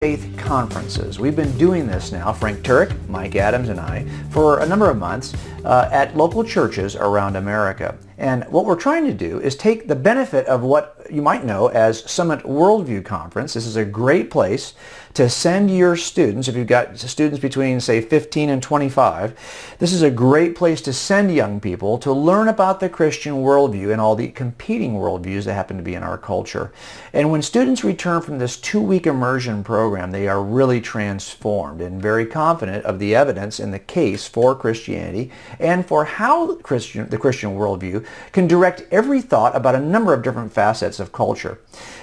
Faith conferences. We've been doing this now, Frank Turek, Mike Adams, and I, for a number of months at local churches around America. And what we're trying to do is take the benefit of what you might know as Summit Worldview Conference. This is a great place to send your students, if you've got students between, say, 15 and 25, this is a great place to send young people to learn about the Christian worldview and all the competing worldviews that happen to be in our culture. And when students return from this 2-week immersion program, they are really transformed and very confident of the evidence and the case for Christianity and for how the Christian worldview can direct every thought about a number of different facets of culture.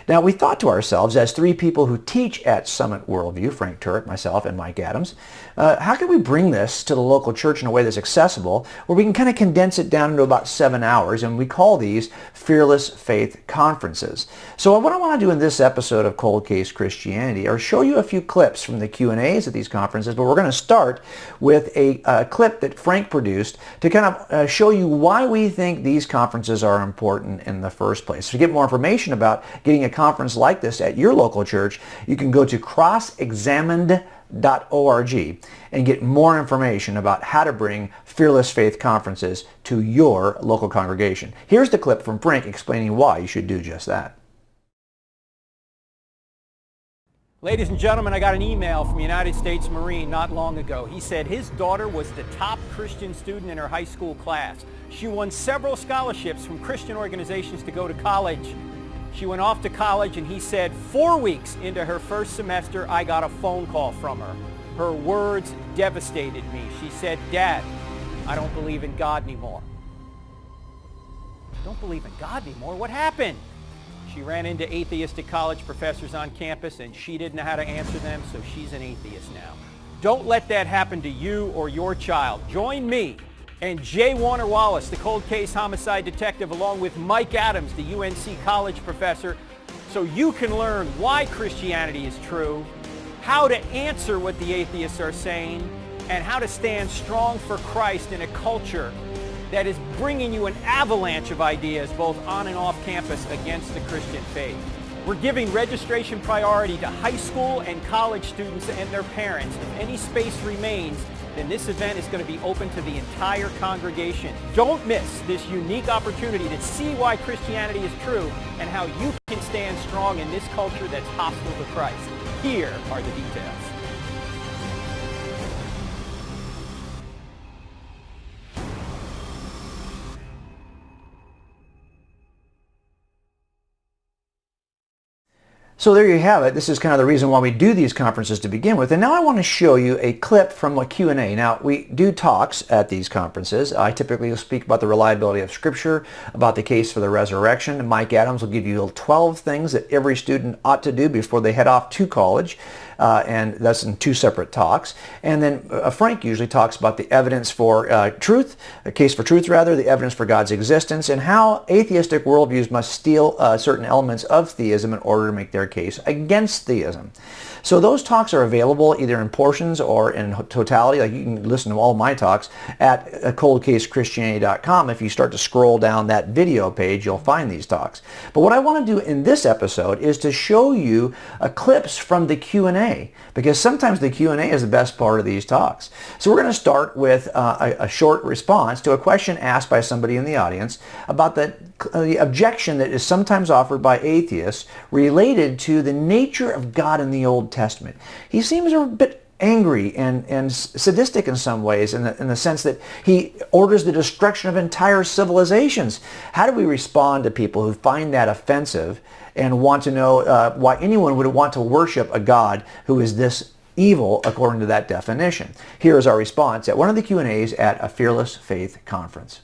Now, we thought to ourselves, as 3 people who teach at Summit Worldview, Frank Turek, myself, and Mike Adams, how can we bring this to the local church in a way that's accessible, where we can kind of condense it down into about 7 hours, and we call these Fearless Faith Conferences. So what I want to do in this episode of Cold Case Christianity are show you a few clips from the Q&As at these conferences, but we're going to start with a clip that Frank produced to kind of show you why we think these conferences are important in the first place. To get more information about getting a conference like this at your local church, you can go to crossexamined.org and get more information about how to bring Fearless Faith Conferences to your local congregation. Here's the clip from Frank explaining why you should do just that. Ladies and gentlemen, I got an email from a United States Marine not long ago. He said his daughter was the top Christian student in her high school class. She won several scholarships from Christian organizations to go to college. She went off to college, and he said 4 weeks into her first semester, I got a phone call from her. Her words devastated me. She said, "Dad, I don't believe in God anymore." Don't believe in God anymore? What happened? She ran into atheistic college professors on campus, and she didn't know how to answer them, so she's an atheist now. Don't let that happen to you or your child. Join me and Jay Warner Wallace, the cold case homicide detective, along with Mike Adams, the UNC college professor, so you can learn why Christianity is true, how to answer what the atheists are saying, and how to stand strong for Christ in a culture that is bringing you an avalanche of ideas both on and off campus against the Christian faith. We're giving registration priority to high school and college students and their parents. If any space remains, then this event is going to be open to the entire congregation. Don't miss this unique opportunity to see why Christianity is true and how you can stand strong in this culture that's hostile to Christ. Here are the details. So there you have it. This is kind of the reason why we do these conferences to begin with. And now I want to show you a clip from a Q&A. Now, we do talks at these conferences. I typically will speak about the reliability of Scripture, about the case for the resurrection. Mike Adams will give you 12 things that every student ought to do before they head off to college. And that's in 2 separate talks. And then Frank usually talks about the evidence for truth, a case for truth rather, the evidence for God's existence, and how atheistic worldviews must steal certain elements of theism in order to make their case against theism. So those talks are available either in portions or in totality. Like, you can listen to all my talks at coldcasechristianity.com. If you start to scroll down that video page, you'll find these talks. But what I want to do in this episode is to show you clips from the Q&A, because sometimes the Q&A is the best part of these talks. So we're going to start with a short response to a question asked by somebody in the audience about the objection that is sometimes offered by atheists related to the nature of God in the Old Testament. He seems a bit angry and sadistic in some ways, in the sense that he orders the destruction of entire civilizations. How do we respond to people who find that offensive and want to know why anyone would want to worship a God who is this evil according to that definition? Here is our response at one of the Q&As at a Fearless Faith conference.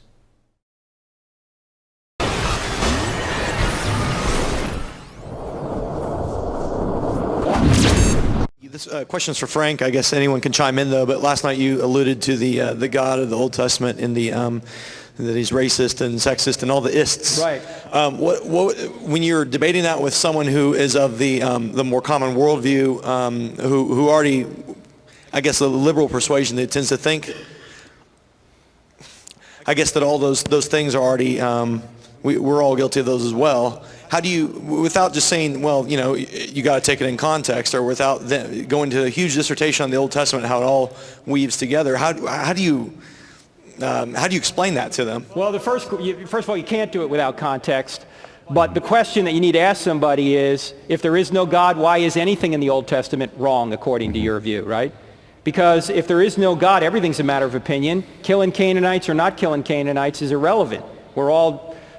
This question's for Frank. I guess anyone can chime in though. But last night you alluded to the God of the Old Testament and that he's racist and sexist and all the ists. Right. When you're debating that with someone who is of the more common worldview, who already, I guess, the liberal persuasion that tends to think, I guess, that all those things are already we're all guilty of those as well. How do you, without just saying, well, you know, you got to take it in context, or without going to a huge dissertation on the Old Testament, how it all weaves together, how do you explain that to them? Well, first of all, you can't do it without context. But the question that you need to ask somebody is, if there is no God, why is anything in the Old Testament wrong according to your view, right? Because if there is no God, everything's a matter of opinion. Killing Canaanites or not killing Canaanites is irrelevant.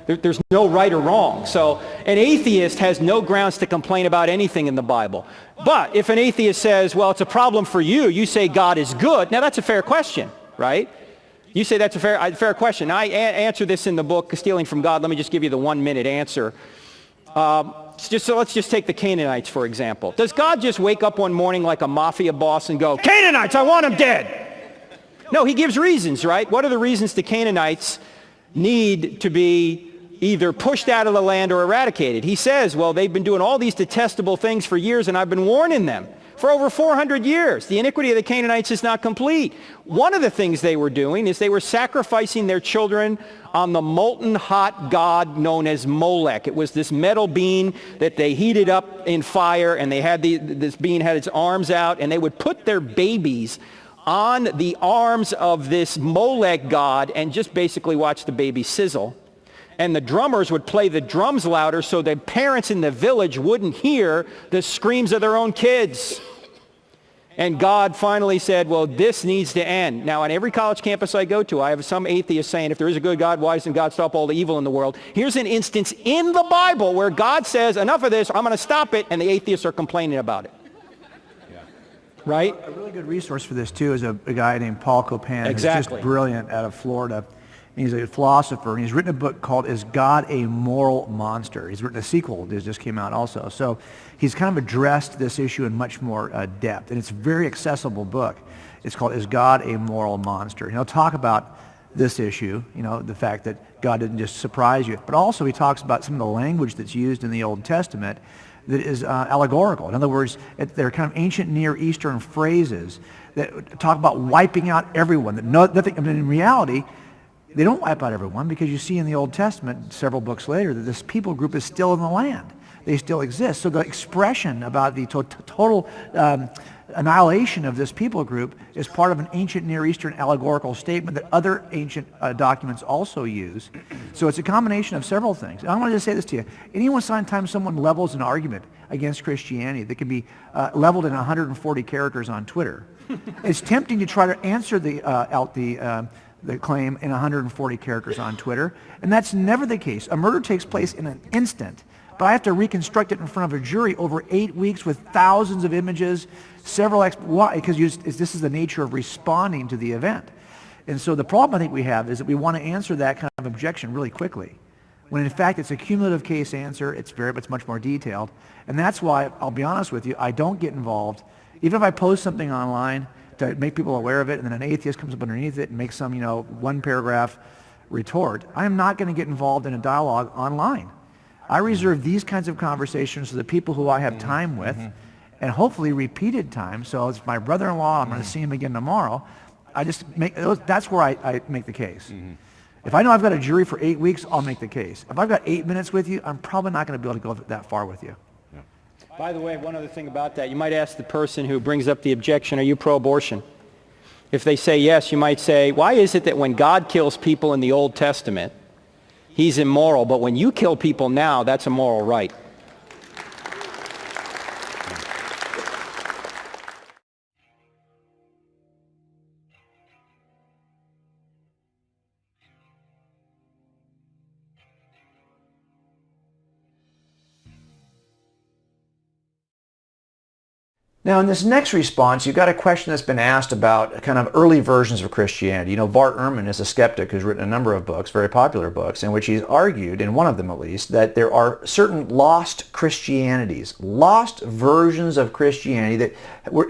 There's no right or wrong. So an atheist has no grounds to complain about anything in the Bible. But if an atheist says, well, it's a problem for you, you say God is good, now that's a fair question, right? You say that's a fair question. I answer this in the book, Stealing from God. Let me just give you the 1-minute answer. So let's just take the Canaanites, for example. Does God just wake up one morning like a mafia boss and go, Canaanites, I want them dead? No, he gives reasons, right? What are the reasons the Canaanites need to be either pushed out of the land or eradicated? He says, well, they've been doing all these detestable things for years, and I've been warning them. For over 400 years, the iniquity of the Canaanites is not complete. One of the things they were doing is they were sacrificing their children on the molten hot god known as Molech. It was this metal bean that they heated up in fire, and they had this bean had its arms out, and they would put their babies on the arms of this Molech god and just basically watch the baby sizzle. And the drummers would play the drums louder so the parents in the village wouldn't hear the screams of their own kids. And God finally said, well, this needs to end. Now, on every college campus I go to, I have some atheists saying, if there is a good God, why doesn't God stop all the evil in the world? Here's an instance in the Bible where God says, enough of this, I'm going to stop it, and the atheists are complaining about it. Yeah. Right? A really good resource for this, too, is a guy named Paul Copan. Exactly. Who's just brilliant, out of Florida. And he's a philosopher, and he's written a book called Is God a Moral Monster? He's written a sequel that just came out also. So he's kind of addressed this issue in much more depth, and it's a very accessible book. It's called Is God a Moral Monster? And he'll talk about this issue, you know, the fact that God didn't just surprise you, but also he talks about some of the language that's used in the Old Testament that is allegorical. In other words, they're kind of ancient Near Eastern phrases that talk about wiping out everyone. That nothing, I mean, in reality, they don't wipe out everyone, because you see in the Old Testament, several books later, that this people group is still in the land. They still exist. So the expression about the total annihilation of this people group is part of an ancient Near Eastern allegorical statement that other ancient documents also use. So it's a combination of several things. And I want to just say this to you. Anytime someone levels an argument against Christianity that can be leveled in 140 characters on Twitter, it's tempting to try to answer the claim in 140 characters on Twitter, and that's never the case. A murder takes place in an instant, but I have to reconstruct it in front of a jury over 8 weeks with thousands of images, why? Because this is the nature of responding to the event. And so the problem I think we have is that we want to answer that kind of objection really quickly, when in fact it's a cumulative case answer, it's much more detailed, and that's why, I'll be honest with you, I don't get involved. Even if I post something online to make people aware of it, and then an atheist comes up underneath it and makes some, one-paragraph retort, I am not going to get involved in a dialogue online. I reserve these kinds of conversations to the people who I have time with, and hopefully repeated time. So it's my brother-in-law, I'm going to see him again tomorrow. That's where I make the case. If I know I've got a jury for 8 weeks, I'll make the case. If I've got 8 minutes with you, I'm probably not going to be able to go that far with you. By the way, one other thing about that, you might ask the person who brings up the objection, are you pro-abortion? If they say yes, you might say, why is it that when God kills people in the Old Testament, he's immoral, but when you kill people now, that's a moral right? Now, in this next response, you've got a question that's been asked about kind of early versions of Christianity. You know, Bart Ehrman is a skeptic who's written a number of books, very popular books, in which he's argued, in one of them at least, that there are certain lost Christianities, lost versions of Christianity that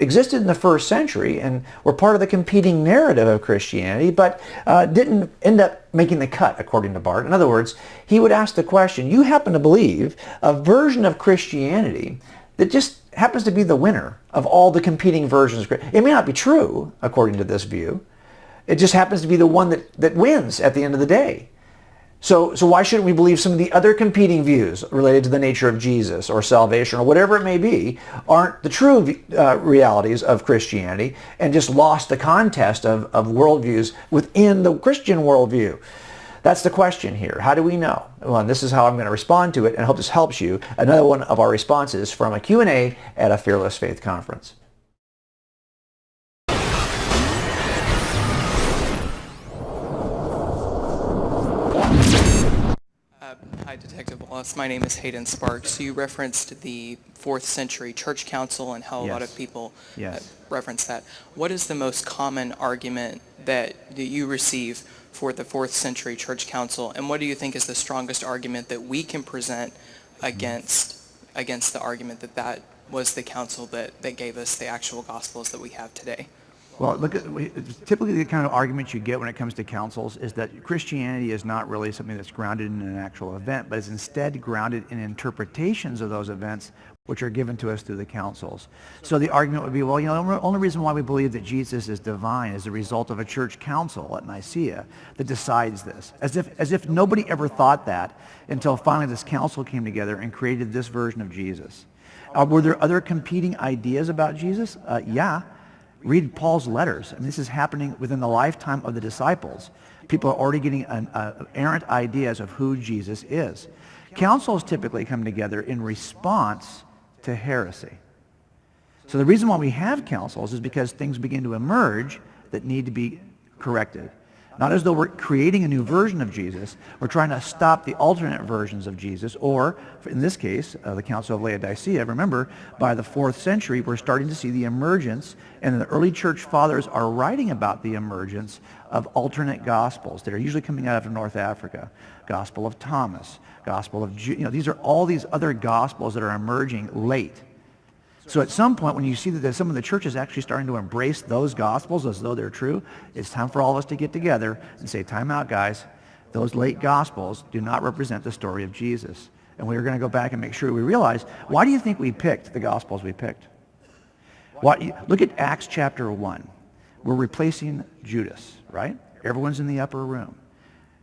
existed in the first century and were part of the competing narrative of Christianity, but didn't end up making the cut, according to Bart. In other words, he would ask the question, you happen to believe a version of Christianity that just happens to be the winner of all the competing versions. It may not be true, according to this view. It just happens to be the one that wins at the end of the day. So why shouldn't we believe some of the other competing views related to the nature of Jesus or salvation or whatever it may be aren't the true realities of Christianity and just lost the contest of worldviews within the Christian worldview? That's the question here. How do we know? Well, and this is how I'm going to respond to it, and I hope this helps you. Another one of our responses from a Q&A at a Fearless Faith conference. Hi, Detective Wallace. My name is Hayden Sparks. You referenced the 4th century church council and how a lot of people reference that. What is the most common argument that you receive for the 4th century church council, and what do you think is the strongest argument that we can present against the argument that that was the council that gave us the actual gospels that we have today? Well, typically the kind of arguments you get when it comes to councils is that Christianity is not really something that's grounded in an actual event, but is instead grounded in interpretations of those events which are given to us through the councils. So the argument would be, well, the only reason why we believe that Jesus is divine is the result of a church council at Nicaea that decides this. As if nobody ever thought that until finally this council came together and created this version of Jesus. Were there other competing ideas about Jesus? Yeah. Read Paul's letters. I mean, this is happening within the lifetime of the disciples. People are already getting errant ideas of who Jesus is. Councils typically come together in response to heresy. So the reason why we have councils is because things begin to emerge that need to be corrected. Not as though we're creating a new version of Jesus. We're trying to stop the alternate versions of Jesus, or in this case, the Council of Laodicea. Remember, by the 4th century, we're starting to see the emergence, and the early church fathers are writing about the emergence of alternate gospels that are usually coming out of North Africa. Gospel of Thomas, Gospel of Jude. These are all these other gospels that are emerging late. So at some point, when you see that some of the churches actually starting to embrace those gospels as though they're true, it's time for all of us to get together and say, time out, guys. Those late gospels do not represent the story of Jesus. And we're going to go back and make sure we realize, why do you think we picked the gospels we picked? Look at Acts chapter 1. We're replacing Judas, right? Everyone's in the upper room.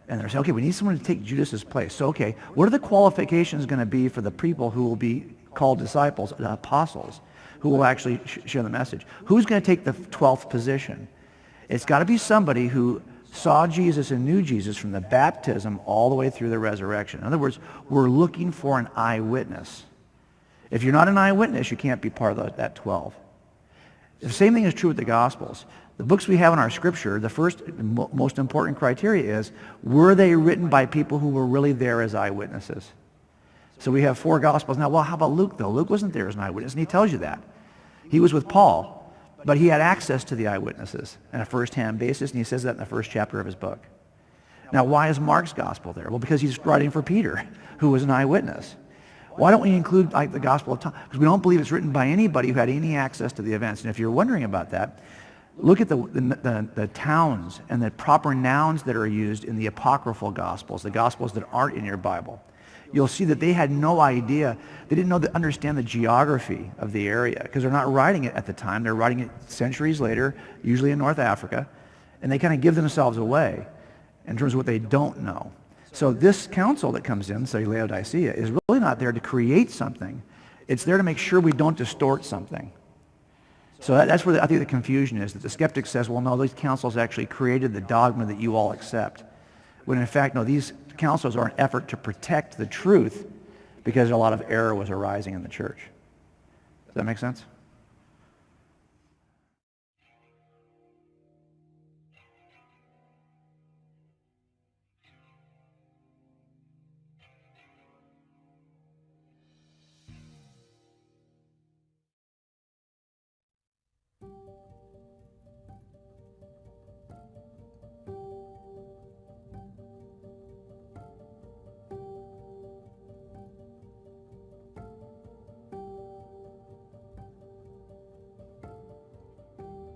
And they're saying, okay, we need someone to take Judas's place. So, okay, what are the qualifications going to be for the people who will be called disciples, the apostles, who will actually share the message? Who's going to take the 12th position? It's got to be somebody who saw Jesus and knew Jesus from the baptism all the way through the resurrection. In other words, we're looking for an eyewitness. If you're not an eyewitness, you can't be part of that 12. The same thing is true with the Gospels. The books we have in our Scripture, the first most important criteria is, were they written by people who were really there as eyewitnesses? So we have 4 Gospels. Now, well, how about Luke, though? Luke wasn't there as an eyewitness, and he tells you that. He was with Paul, but he had access to the eyewitnesses on a first-hand basis, and he says that in the first chapter of his book. Now, why is Mark's Gospel there? Well, because he's writing for Peter, who was an eyewitness. Why don't we include the Gospel of Thomas? Because we don't believe it's written by anybody who had any access to the events. And if you're wondering about that, look at the towns and the proper nouns that are used in the apocryphal Gospels, the Gospels that aren't in your Bible. You'll see that they had no idea. They didn't understand the geography of the area because they're not writing it at the time. They're writing it centuries later, usually in North Africa, and they kind of give themselves away in terms of what they don't know. So this council that comes in, say Laodicea, is really not there to create something. It's there to make sure we don't distort something. So that's where I think the confusion is, that the skeptic says, well, no, these councils actually created the dogma that you all accept. When in fact, no, these councils are an effort to protect the truth because a lot of error was arising in the church. Does that make sense?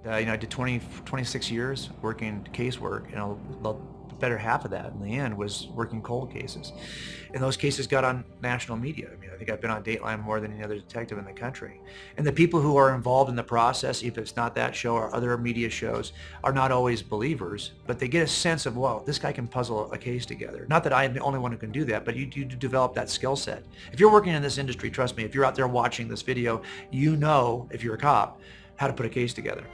I did 26 years working casework. The better half of that in the end was working cold cases. And those cases got on national media. I mean, I think I've been on Dateline more than any other detective in the country. And the people who are involved in the process, if it's not that show or other media shows, are not always believers, but they get a sense of, wow, this guy can puzzle a case together. Not that I'm the only one who can do that, but you develop that skill set. If you're working in this industry, trust me, if you're out there watching this video, you know, if you're a cop, how to put a case together.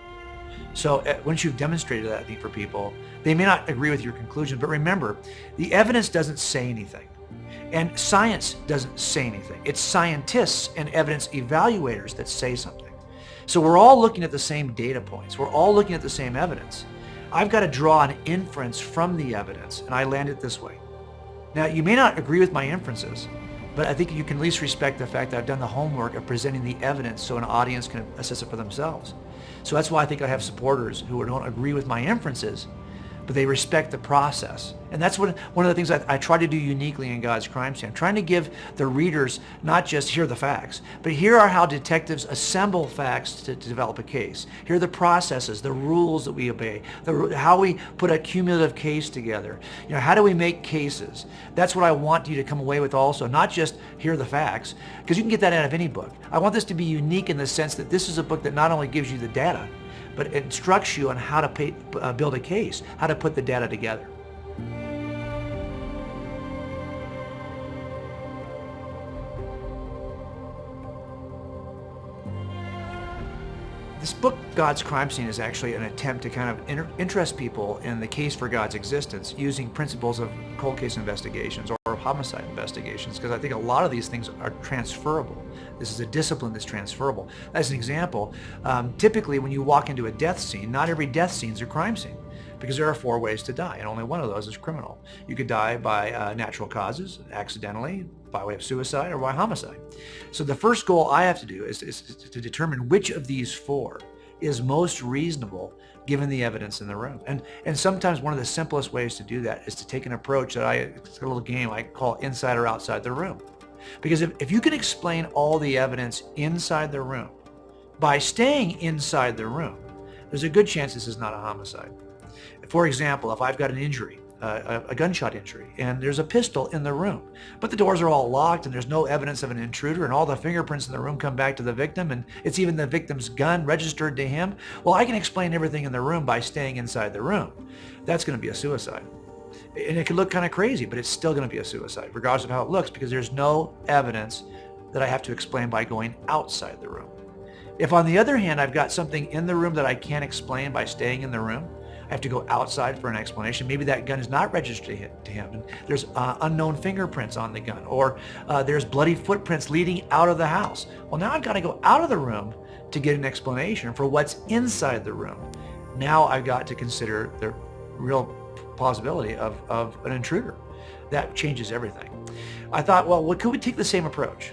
So once you've demonstrated that, I think, for people, they may not agree with your conclusion, but remember, the evidence doesn't say anything. And science doesn't say anything. It's scientists and evidence evaluators that say something. So we're all looking at the same data points. We're all looking at the same evidence. I've got to draw an inference from the evidence, and I land it this way. Now, you may not agree with my inferences, but I think you can at least respect the fact that I've done the homework of presenting the evidence so an audience can assess it for themselves. So that's why I think I have supporters who don't agree with my inferences, but they respect the process. And that's one of the things I try to do uniquely in God's Crime Scene. I'm trying to give the readers not just here are the facts, but here are how detectives assemble facts to develop a case. Here are the processes, the rules that we obey, how we put a cumulative case together. You know, how do we make cases? That's what I want you to come away with also, not just here are the facts, because you can get that out of any book. I want this to be unique in the sense that this is a book that not only gives you the data, but it instructs you on how to build a case, how to put the data together. This book, God's Crime Scene, is actually an attempt to kind of interest people in the case for God's existence using principles of cold case investigations or homicide investigations, because I think a lot of these things are transferable. This is a discipline that's transferable. As an example, typically when you walk into a death scene, not every death scene is a crime scene, because there are 4 ways to die, and only one of those is criminal. You could die by natural causes, accidentally, by way of suicide, or by homicide. So the first goal I have to do is to determine which of these 4 is most reasonable given the evidence in the room. And sometimes one of the simplest ways to do that is to take an approach that it's a little game I call inside or outside the room. Because if you can explain all the evidence inside the room by staying inside the room, there's a good chance this is not a homicide. For example, if I've got an injury, a gunshot injury, and there's a pistol in the room, but the doors are all locked and there's no evidence of an intruder, and all the fingerprints in the room come back to the victim, and it's even the victim's gun registered to him, well, I can explain everything in the room by staying inside the room. That's going to be a suicide. And it could look kind of crazy, but it's still going to be a suicide, regardless of how it looks, because there's no evidence that I have to explain by going outside the room. If, on the other hand, I've got something in the room that I can't explain by staying in the room, I have to go outside for an explanation. Maybe that gun is not registered to him, and there's unknown fingerprints on the gun, or there's bloody footprints leading out of the house. Well, now I've got to go out of the room to get an explanation for what's inside the room. Now I've got to consider the real possibility of an intruder. That changes everything. I thought, well, could we take the same approach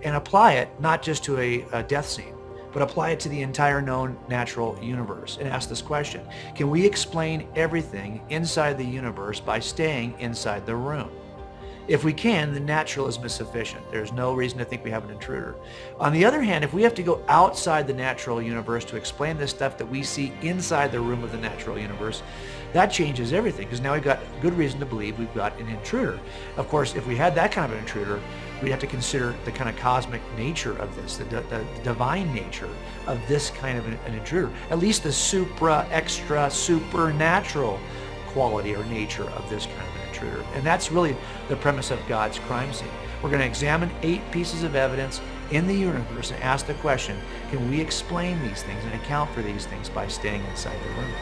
and apply it not just to a death scene, but apply it to the entire known natural universe and ask this question: can we explain everything inside the universe by staying inside the room? If we can, the naturalism is sufficient. There's no reason to think we have an intruder. On the other hand, if we have to go outside the natural universe to explain this stuff that we see inside the room of the natural universe, that changes everything, because now we've got good reason to believe we've got an intruder. Of course, if we had that kind of an intruder, we'd have to consider the kind of cosmic nature of this, the divine nature of this kind of an intruder, at least the extra, supernatural quality or nature of this kind of an intruder. And that's really the premise of God's Crime Scene. We're going to examine 8 pieces of evidence in the universe and ask the question, can we explain these things and account for these things by staying inside the room?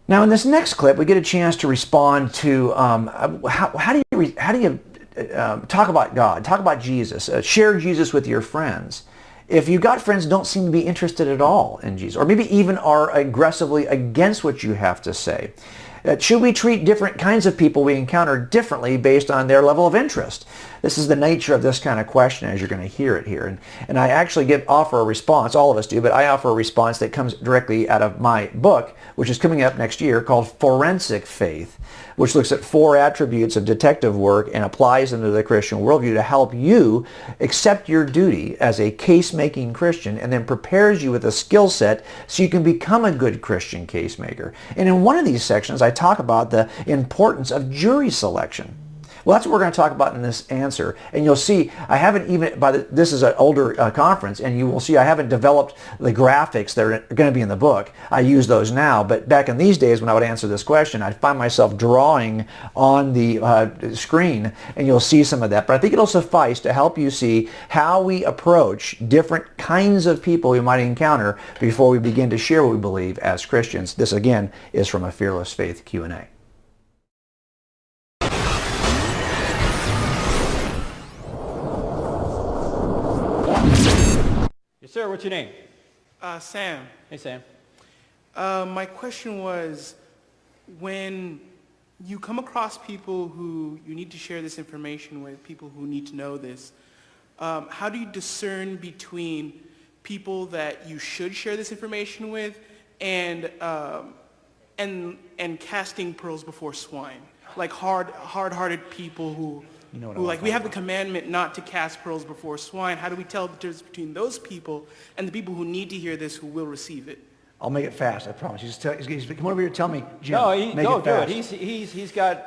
Now, in this next clip, we get a chance to respond to how do you talk about God, talk about Jesus, share Jesus with your friends. If you've got friends who don't seem to be interested at all in Jesus, or maybe even are aggressively against what you have to say, Should we treat different kinds of people we encounter differently based on their level of interest? This is the nature of this kind of question as you're going to hear it here. And I actually offer a response, all of us do, but I offer a response that comes directly out of my book, which is coming up next year, called Forensic Faith, which looks at 4 attributes of detective work and applies them to the Christian worldview to help you accept your duty as a case-making Christian, and then prepares you with a skill set so you can become a good Christian case maker. And in one of these sections, I talk about the importance of jury selection. Well, that's what we're going to talk about in this answer. And you'll see, I haven't even, this is an older conference, and you will see I haven't developed the graphics that are going to be in the book. I use those now, but back in these days when I would answer this question, I'd find myself drawing on the screen, and you'll see some of that. But I think it'll suffice to help you see how we approach different kinds of people we might encounter before we begin to share what we believe as Christians. This, again, is from a Fearless Faith Q&A. Sir, what's your name? Sam. Hey, Sam. My question was, when you come across people who you need to share this information with, people who need to know this, how do you discern between people that you should share this information with and casting pearls before swine? Like hard-hearted people who we have the commandment not to cast pearls before swine. How do we tell the difference between those people and the people who need to hear this, who will receive it? I'll make it fast, I promise. Come over here and tell me, Jim. No, make it fast. do it.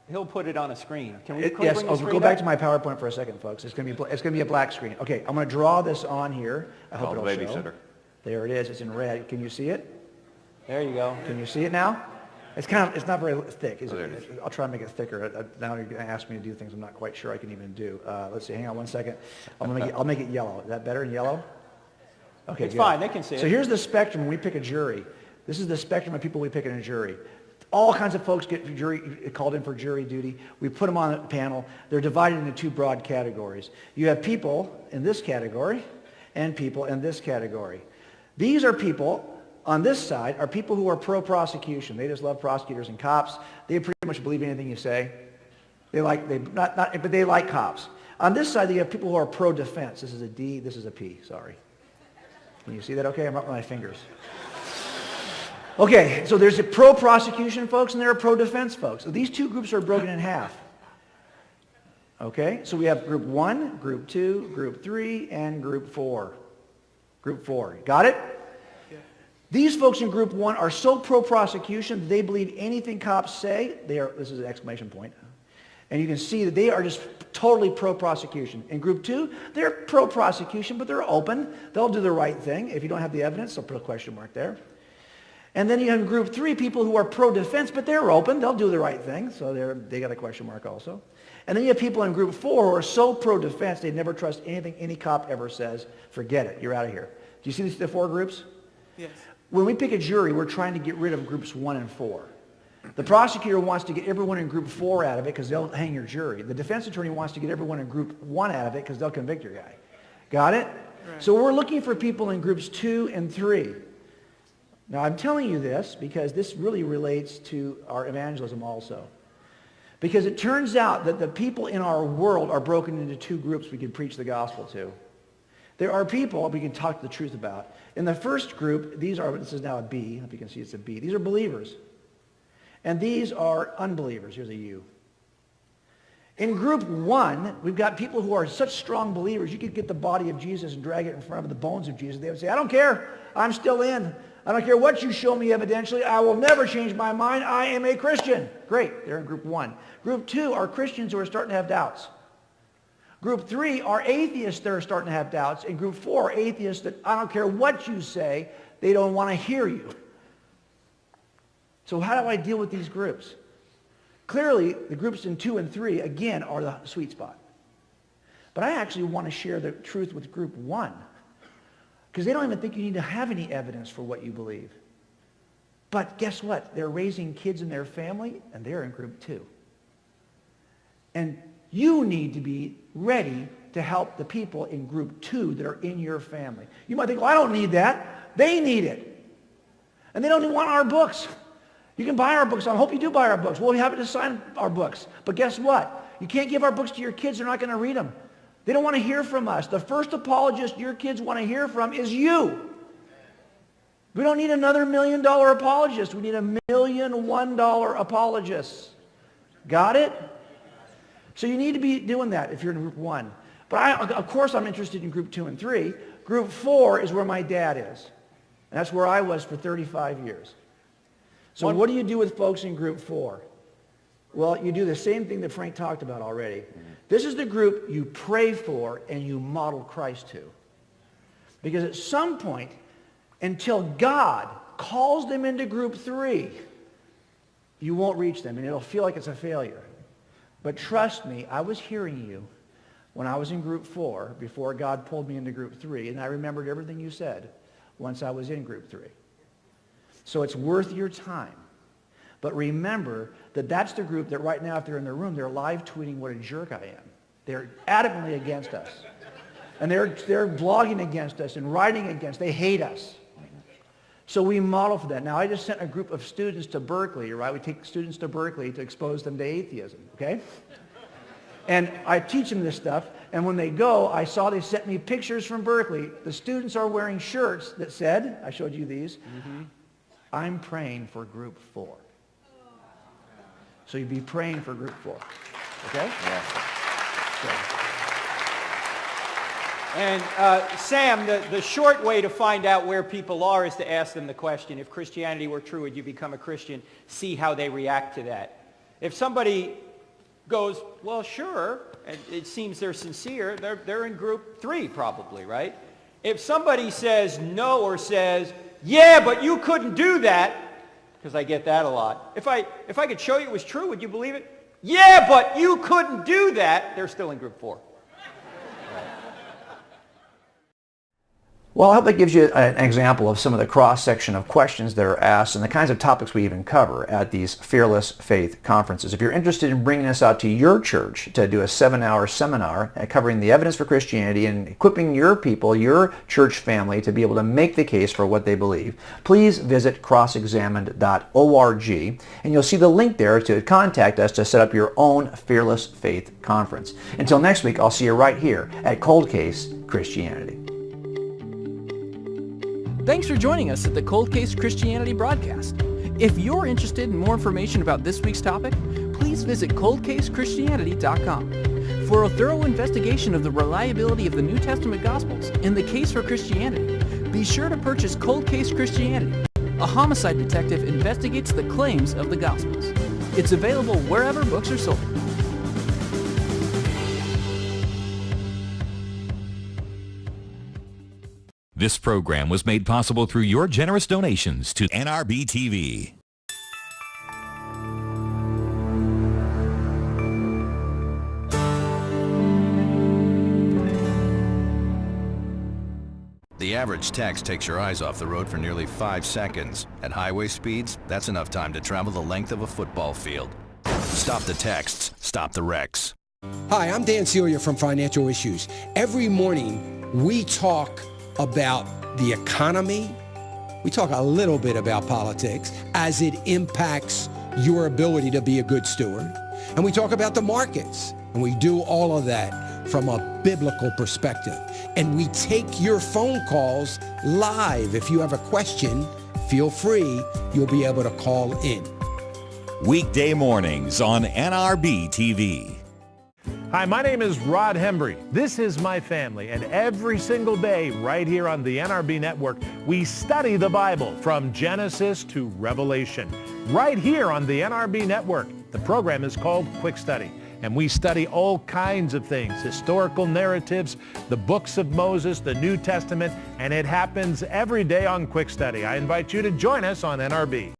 He'll put it on a screen. Can we Yes, bring the screen go back to my PowerPoint for a second, folks. It's going to be a black screen. Okay, I'm going to draw this on here. I hope it'll show. There it is. It's in red. Can you see it? There you go. Can you see it now? It's not very thick, is it? I'll try to make it thicker. Now you're going to ask me to do things I'm not quite sure I can even do. Let's see. Hang on one second. I'll make it yellow. Is that better in yellow? Okay, it's good. fine. They can see it. So here's the spectrum when we pick a jury. This is the spectrum of people we pick in a jury. All kinds of folks get called in for jury duty. We put them on a panel. They're divided into 2 broad categories. You have people in this category and people in this category. These are people on this side are people who are pro-prosecution. They just love prosecutors and cops. They pretty much believe anything you say. But they like cops. On this side, you have people who are pro-defense. This is a D. This is a P. Sorry. Can you see that? Okay, I'm up with my fingers. Okay, so there's a pro-prosecution folks and there are pro-defense folks. So these 2 groups are broken in half. Okay, so we have group 1, group 2, group 3, and group 4. Group 4. Got it? These folks in group 1 are so pro-prosecution that they believe anything cops say. This is an exclamation point. And you can see that they are just totally pro-prosecution. In group 2, they're pro-prosecution, but they're open. They'll do the right thing. If you don't have the evidence, they'll put a question mark there. And then you have in group 3 people who are pro-defense, but they're open. They'll do the right thing. So they got a question mark also. And then you have people in group 4 who are so pro-defense, they never trust anything any cop ever says. Forget it. You're out of here. Do you see the 4 groups? Yes. When we pick a jury, we're trying to get rid of groups 1 and 4. The prosecutor wants to get everyone in group 4 out of it because they'll hang your jury. The defense attorney wants to get everyone in group 1 out of it because they'll convict your guy. Got it? Right. So we're looking for people in groups 2 and 3. Now I'm telling you this because this really relates to our evangelism also. Because it turns out that the people in our world are broken into 2 groups we can preach the gospel to. There are people we can talk the truth about. In the first group, this is now a B. If you can see it's a B. These are believers. And these are unbelievers. Here's a U. In group 1, we've got people who are such strong believers, you could get the body of Jesus and drag it in front of the bones of Jesus. They would say, I don't care. I'm still in. I don't care what you show me evidentially. I will never change my mind. I am a Christian. Great. They're in group 1. Group 2 are Christians who are starting to have doubts. Group 3 are atheists that are starting to have doubts. And group 4 are atheists that I don't care what you say, they don't want to hear you. So how do I deal with these groups? Clearly, the groups in 2 and 3, again, are the sweet spot. But I actually want to share the truth with group 1. Because they don't even think you need to have any evidence for what you believe. But guess what? They're raising kids in their family, and they're in group 2. And you need to be ready to help the people in group 2 that are in your family. You might think, well, I don't need that. They need it. And they don't even want our books. You can buy our books. I hope you do buy our books. We'll be happy to sign our books. But guess what? You can't give our books to your kids. They're not going to read them. They don't want to hear from us. The first apologist your kids want to hear from is you. We don't need another $1 million apologist. We need $1 million $1 apologists. Got it? So you need to be doing that if you're in group 1. But of course I'm interested in group 2 and 3. Group 4 is where my dad is. And that's where I was for 35 years. So what do you do with folks in group 4? Well, you do the same thing that Frank talked about already. This is the group you pray for and you model Christ to. Because at some point, until God calls them into group 3, you won't reach them, and it'll feel like it's a failure. But trust me, I was hearing you when I was in group 4 before God pulled me into group 3, and I remembered everything you said once I was in group 3. So it's worth your time. But remember that that's the group that right now, if they're in their room, they're live tweeting what a jerk I am. They're adamantly against us. And they're blogging against us and writing against. They hate us. So we model for that. Now, I just sent a group of students to Berkeley, right? We take students to Berkeley to expose them to atheism, okay? And I teach them this stuff, and when they go, I saw they sent me pictures from Berkeley. The students are wearing shirts that said, I showed you these, I'm praying for group 4. So you'd be praying for group 4, okay? Yeah. And Sam, the short way to find out where people are is to ask them the question, if Christianity were true, would you become a Christian? See how they react to that. If somebody goes, well, sure, and it seems they're sincere, they're in group 3 probably, right? If somebody says no or says, yeah, but you couldn't do that, because I get that a lot. If I could show you it was true, would you believe it? Yeah, but you couldn't do that, they're still in group 4. Well, I hope that gives you an example of some of the cross-section of questions that are asked and the kinds of topics we even cover at these Fearless Faith conferences. If you're interested in bringing this out to your church to do a 7-hour seminar covering the evidence for Christianity and equipping your people, your church family, to be able to make the case for what they believe, please visit crossexamined.org, and you'll see the link there to contact us to set up your own Fearless Faith conference. Until next week, I'll see you right here at Cold Case Christianity. Thanks for joining us at the Cold Case Christianity broadcast. If you're interested in more information about this week's topic, please visit coldcasechristianity.com. For a thorough investigation of the reliability of the New Testament Gospels and the case for Christianity, be sure to purchase Cold Case Christianity. A homicide detective investigates the claims of the Gospels. It's available wherever books are sold. This program was made possible through your generous donations to NRB TV. The average text takes your eyes off the road for nearly 5 seconds. At highway speeds, that's enough time to travel the length of a football field. Stop the texts, stop the wrecks. Hi, I'm Dan Celia from Financial Issues. Every morning, we talk about the economy. We talk a little bit about politics as it impacts your ability to be a good steward. And we talk about the markets. And we do all of that from a biblical perspective. And we take your phone calls live. If you have a question, feel free. You'll be able to call in. Weekday mornings on NRB TV. Hi, my name is Rod Hembry. This is my family, and every single day right here on the NRB Network, we study the Bible from Genesis to Revelation. Right here on the NRB Network, the program is called Quick Study, and we study all kinds of things, historical narratives, the books of Moses, the New Testament, and it happens every day on Quick Study. I invite you to join us on NRB.